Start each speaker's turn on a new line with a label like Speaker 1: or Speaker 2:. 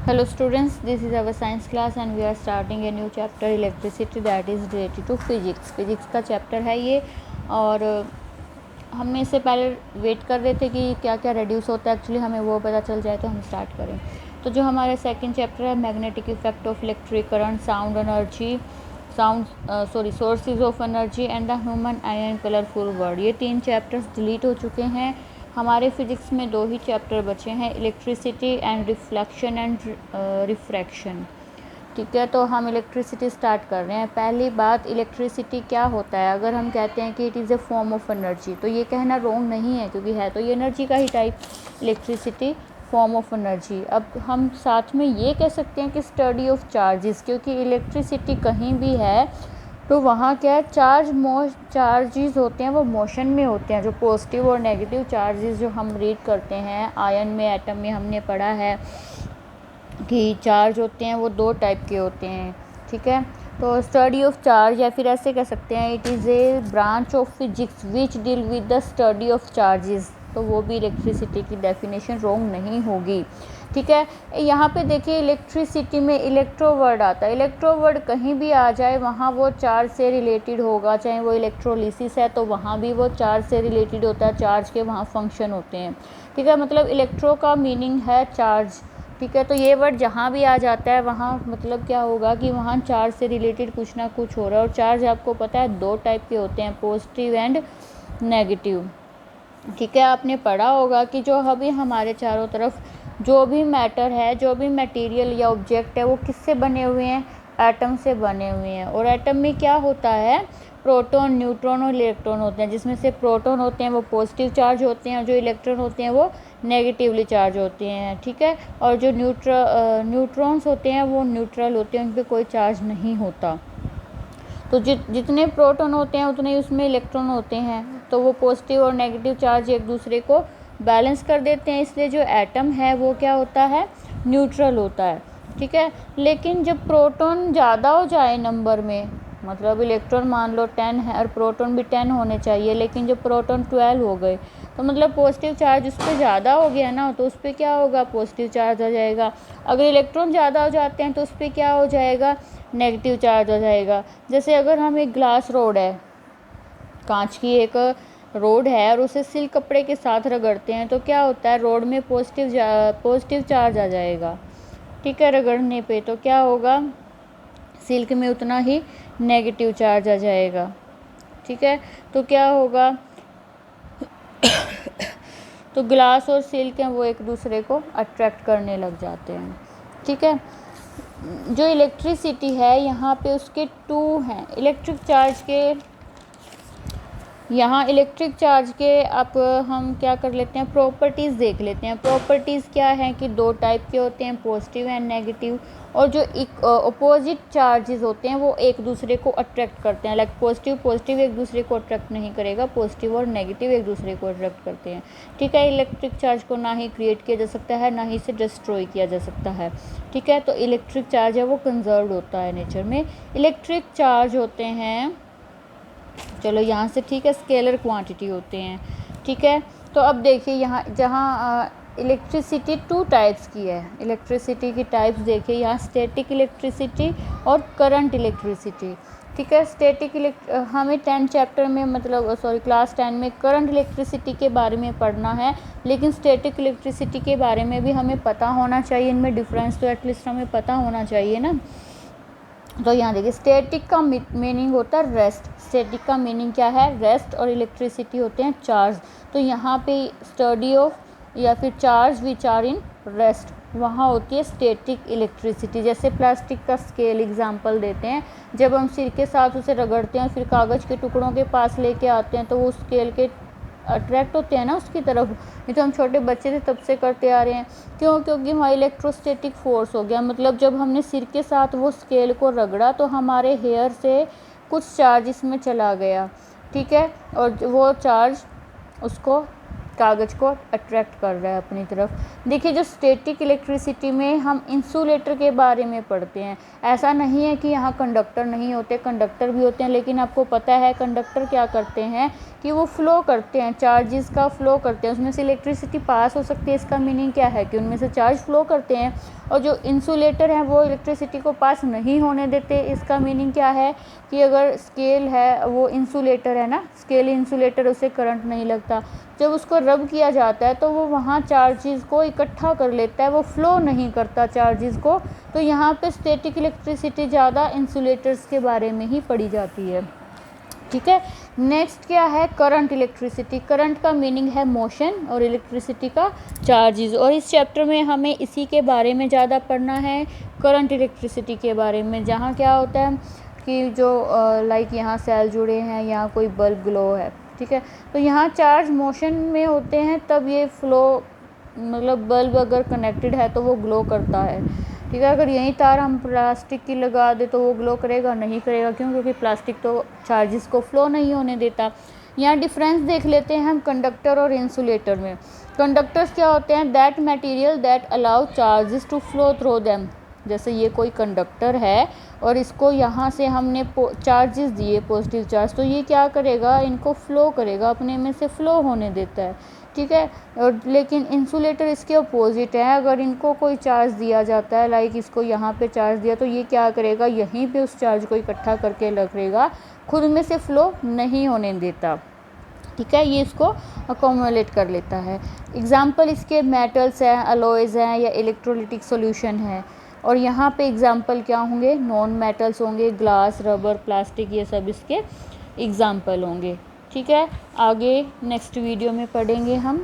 Speaker 1: Hello students, this is our science class and we are starting a new chapter electricity that is related to physics. Physics का chapter है ये और हमने इससे पहले wait कर रहे थे कि क्या क्या रेड्यूस होता है, एक्चुअली हमें वो पता चल जाए तो हम स्टार्ट करें। तो जो हमारा सेकंड चैप्टर है magnetic effect of electric current, sound energy, sources of energy and the human ion colourful world, ये 3 चैप्टर्स डिलीट हो चुके हैं। हमारे फिजिक्स में 2 ही चैप्टर बचे हैं, electricity and reflection and refraction. ठीक है, तो हम इलेक्ट्रिसिटी स्टार्ट कर रहे हैं। पहली बात, इलेक्ट्रिसिटी क्या होता है? अगर हम कहते हैं कि it is a form of energy, तो ये कहना रॉन्ग नहीं है, क्योंकि है तो ये एनर्जी का ही type, electricity form of energy. अब हम साथ में ये कह सकते हैं कि स्टडी ऑफ चार्जेस, क्योंकि इलेक्ट्रिसिटी कहीं भी है तो वहाँ क्या है, चार्जेस होते हैं वो मोशन में होते हैं। जो पॉजिटिव और नेगेटिव चार्जेस जो हम रीड करते हैं आयन में, एटम में, हमने पढ़ा है कि चार्ज होते हैं वो 2 टाइप के होते हैं। ठीक है, तो स्टडी ऑफ चार्ज, या फिर ऐसे कह सकते हैं it is a branch of physics which deal with the study of charges, तो वो भी इलेक्ट्रिसिटी की डेफिनेशन रॉन्ग नहीं होगी। ठीक है, यहाँ पे देखिए इलेक्ट्रिसिटी में इलेक्ट्रो वर्ड आता है। इलेक्ट्रो वर्ड कहीं भी आ जाए वहाँ वो चार्ज से रिलेटेड होगा, चाहे वो इलेक्ट्रोलिसिस है तो वहाँ भी वो चार्ज से रिलेटेड होता है, चार्ज के वहाँ फंक्शन होते हैं। ठीक है, मतलब इलेक्ट्रो का मीनिंग है चार्ज। ठीक है, तो ये वर्ड जहाँ भी आ जाता है वहाँ मतलब क्या होगा कि वहाँ चार्ज से रिलेटेड कुछ ना कुछ हो रहा है। और चार्ज आपको पता है 2 टाइप के होते हैं, पॉजिटिव एंड नेगेटिव। ठीक है, आपने पढ़ा होगा कि जो अभी हमारे चारों तरफ जो भी मैटर है, जो भी मटेरियल या ऑब्जेक्ट है, वो किससे बने हुए हैं? एटम से बने हुए हैं। और एटम में क्या होता है, प्रोटॉन, न्यूट्रॉन और इलेक्ट्रॉन होते हैं, जिसमें से प्रोटॉन होते हैं वो पॉजिटिव चार्ज होते हैं और जो इलेक्ट्रॉन होते हैं वो नेगेटिवली चार्ज होते हैं। ठीक है, और जो न्यूट्रॉन्स होते हैं वो न्यूट्रल होते हैं, उन पर कोई चार्ज नहीं होता। तो जितने प्रोटॉन होते हैं उतने ही उसमें इलेक्ट्रॉन होते हैं, तो वो पॉजिटिव और नेगेटिव चार्ज एक दूसरे को बैलेंस कर देते हैं, इसलिए जो एटम है वो क्या होता है, न्यूट्रल होता है। ठीक है, लेकिन जब प्रोटॉन ज़्यादा हो जाए नंबर में, मतलब इलेक्ट्रॉन मान लो 10 है और प्रोटॉन भी 10 होने चाहिए, लेकिन जब प्रोटॉन 12 हो गए तो मतलब पॉजिटिव चार्ज उस पर ज़्यादा हो गया ना, तो उस पर क्या होगा, पॉजिटिव चार्ज आ जाएगा। अगर इलेक्ट्रॉन ज़्यादा हो जाते हैं तो उस पर क्या हो जाएगा, नेगेटिव चार्ज हो जाएगा। जैसे अगर हम एक ग्लास रोड है, कांच की एक रोड है और उसे सिल्क कपड़े के साथ रगड़ते हैं तो क्या होता है, रोड में पॉजिटिव चार्ज आ जाएगा। ठीक है, रगड़ने पे तो क्या होगा, सिल्क में उतना ही नेगेटिव चार्ज आ जाएगा। ठीक है, तो क्या होगा तो ग्लास और सिल्क हैं वो एक दूसरे को अट्रैक्ट करने लग जाते हैं। ठीक है, जो इलेक्ट्रिसिटी है यहाँ पे उसके 2 हैं इलेक्ट्रिक चार्ज के। यहाँ इलेक्ट्रिक चार्ज के आप हम क्या कर लेते हैं, प्रॉपर्टीज़ देख लेते हैं। प्रॉपर्टीज़ क्या है कि 2 टाइप के होते हैं, पॉजिटिव एंड नेगेटिव। और जो अपोजिट चार्जेस होते हैं वो एक दूसरे को अट्रैक्ट करते हैं। लाइक पॉजिटिव एक दूसरे को अट्रैक्ट नहीं करेगा, पॉजिटिव और नेगेटिव एक दूसरे को अट्रैक्ट करते हैं। ठीक है, इलेक्ट्रिक चार्ज को ना ही क्रिएट किया जा सकता है, ना ही इसे डिस्ट्रॉय किया जा सकता है। ठीक है, तो इलेक्ट्रिक चार्ज है वो कंजर्व्ड होता है नेचर में। इलेक्ट्रिक चार्ज होते हैं, चलो यहाँ से, ठीक है, स्केलर क्वांटिटी होते हैं। ठीक है, तो अब देखिए यहाँ जहाँ इलेक्ट्रिसिटी 2 टाइप्स की है, इलेक्ट्रिसिटी की टाइप्स देखिए यहाँ, स्टैटिक इलेक्ट्रिसिटी और करंट इलेक्ट्रिसिटी। ठीक है, हमें 10 चैप्टर में मतलब क्लास 10 में करंट इलेक्ट्रिसिटी के बारे में पढ़ना है, लेकिन स्टैटिक इलेक्ट्रिसिटी के बारे में भी हमें पता होना चाहिए। इनमें डिफरेंस तो एटलीस्ट हमें पता होना चाहिए ना। तो यहाँ देखिए, स्टैटिक का मीनिंग होता है रेस्ट। स्टैटिक का मीनिंग क्या है, रेस्ट। और इलेक्ट्रिसिटी होते हैं चार्ज। तो यहाँ पे स्टडी ऑफ या फिर charge which are in rest, वहाँ होती है स्टैटिक इलेक्ट्रिसिटी। जैसे प्लास्टिक का स्केल एग्जांपल देते हैं, जब हम सिर के साथ उसे रगड़ते हैं फिर कागज़ के टुकड़ों के पास लेके आते हैं तो वो स्केल के अट्रैक्ट होते हैं ना उसकी तरफ। ये तो हम छोटे बच्चे थे तब से करते आ रहे हैं। क्यों? क्योंकि वहाँ इलेक्ट्रोस्टैटिक फोर्स हो गया। मतलब जब हमने सिर के साथ वो स्केल को रगड़ा तो हमारे हेयर से कुछ चार्ज इसमें चला गया। ठीक है, और वो चार्ज उसको कागज़ को अट्रैक्ट कर रहा है अपनी तरफ। देखिए जो स्टैटिक इलेक्ट्रिसिटी में हम इंसुलेटर के बारे में पढ़ते हैं, ऐसा नहीं है कि यहाँ कंडक्टर नहीं होते, कंडक्टर भी होते हैं, लेकिन आपको पता है कंडक्टर क्या करते हैं कि वो फ्लो करते हैं, चार्जेस का फ्लो करते हैं, उसमें से इलेक्ट्रिसिटी पास हो सकती है। इसका मीनिंग क्या है कि उनमें से चार्ज फ्लो करते हैं। और जो इंसुलेटर हैं वो इलेक्ट्रिसिटी को पास नहीं होने देते। इसका मीनिंग क्या है कि अगर स्केल है, वो इंसुलेटर है ना, स्केल इंसुलेटर, उससे करंट नहीं लगता। जब उसको रब किया जाता है तो वो वहाँ चार्जेस को इकट्ठा कर लेता है, वो फ्लो नहीं करता चार्जेस को। तो यहाँ पे स्टैटिक इलेक्ट्रिसिटी ज़्यादा इंसुलेटर्स के बारे में ही पढ़ी जाती है। ठीक है, नेक्स्ट क्या है, करंट इलेक्ट्रिसिटी। करंट का मीनिंग है मोशन और इलेक्ट्रिसिटी का चार्जेस, और इस चैप्टर में हमें इसी के बारे में ज़्यादा पढ़ना है, करंट इलेक्ट्रिसिटी के बारे में। जहाँ क्या होता है कि जो लाइक यहाँ सेल जुड़े हैं, यहाँ कोई बल्ब ग्लो है, ठीक है, तो यहाँ चार्ज मोशन में होते हैं, तब ये फ्लो, मतलब बल्ब अगर कनेक्टेड है तो वो ग्लो करता है। ठीक है, अगर यही तार हम प्लास्टिक की लगा दे तो वो ग्लो करेगा? नहीं करेगा। क्यों? क्योंकि प्लास्टिक तो चार्जेस को फ्लो नहीं होने देता। यहाँ डिफरेंस देख लेते हैं हम कंडक्टर और इंसुलेटर में। कंडक्टर्स क्या होते हैं? That material that allow charges to flow through them. जैसे ये कोई कंडक्टर है और इसको यहाँ से हमने चार्जेस दिए, पॉजिटिव चार्ज, तो ये क्या करेगा? इनको फ्लो करेगा, अपने में से फ्लो होने देता है। ठीक है, और लेकिन इंसुलेटर इसके अपोजिट है। अगर इनको कोई चार्ज दिया जाता है, लाइक इसको यहाँ पे चार्ज दिया, तो ये क्या करेगा? यहीं पे उस चार्ज को इकट्ठा करके रखेगा, खुद में से फ्लो नहीं होने देता। ठीक है, ये इसको अकोमोलेट कर लेता है। एग्जाम्पल इसके मेटल्स हैं, अलॉयज़ हैं, या इलेक्ट्रोलिटिक सॉल्यूशन है। और यहाँ पे एग्जाम्पल क्या होंगे? नॉन मेटल्स होंगे, ग्लास, रबर, प्लास्टिक, ये सब इसके एग्जाम्पल होंगे। ठीक है, आगे नेक्स्ट वीडियो में पढ़ेंगे हम।